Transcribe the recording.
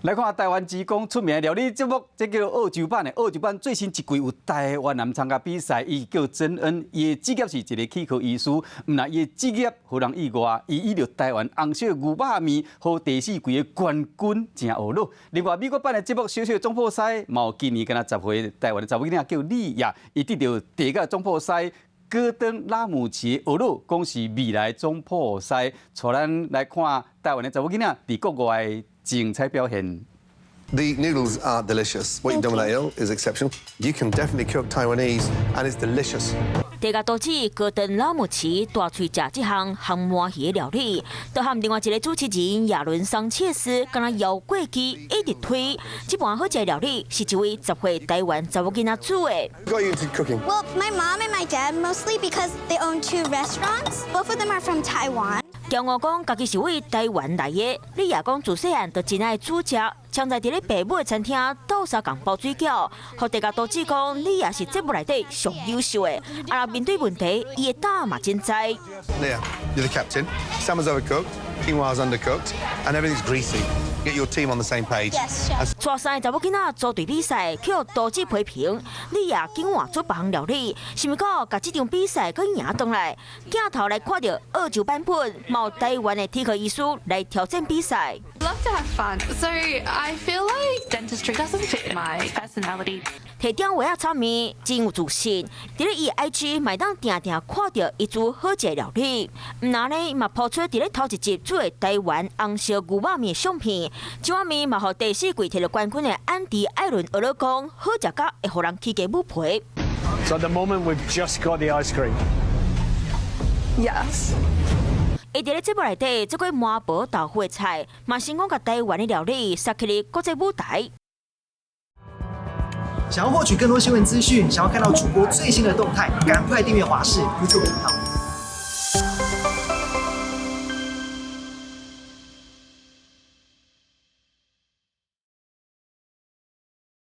来看台湾职工出名的料理节目，这叫澳洲版的。澳洲版最新一季有台湾人参加比赛，伊叫曾恩，伊的职业是一个气科医师。毋那伊的职业互人意外，伊以着台湾红烧牛肉面和第4季的冠军真懊恼。另外，美国版的节目《小小总破赛》，嘛有今年敢若10岁台湾的查某囡仔叫李亚，伊得到第1个总破赛。戈登拉姆齐的懊恼，讲是未来总破赛，带咱来看台湾的查某囡仔伫国外的精彩表现。 The noodles are delicious. What you've done with that eel is exceptional. You can definitely cook Taiwanese, and it's delicious. 地价都市戈登拉姆齐大喙食这项烘鳗鱼的料理，都和另外一个主持人亚伦桑切斯跟他摇过机一直推。这盘好食的料理是一位10岁台湾查某囡仔煮的。 Got you into cooking? Well, my mom and my dad mostly because they own 2 restaurants. Both of them are from Taiwan. 骄傲讲家己是位台湾来的，你也讲自细汉就真爱煮食，常在伫咧爸母的餐厅斗相共包水饺。互地价都市讲，你也是节目内底上优秀的。啊，面对问题，伊的答嘛真知。Leah, you're the captain. Salmon's overcooked, quinoa's undercooked, and everything's greasy. Get your team on the same page. Yes, chef. 带3个查某囡仔组队比赛，去互多子批评。你也竟换做别项料理，是毋过甲这场比赛佮赢回来？镜头来看到澳洲版本，冒台湾的体科医师来挑战比赛。 Love to have fun. So I feel like dentistry doesn't fit my personality. 提点话炒面真有自信，伫咧伊 IG 麦当定定看到伊煮好食的料理，毋然呢嘛抛出伫咧头一集做的台湾红烧牛肉面相片，这碗面嘛互第4季摕到冠军的安迪艾伦俄勒讲，好食甲会互人起价母皮。 So at the moment we've just got the ice cream. Yes. 伊伫咧节目内底做过麻婆豆腐的菜，嘛成功甲台湾的料理杀去了国际舞台。 想要获取更多新闻资讯，想要看到主播最新的动态，赶快订阅华视 YouTube 频道。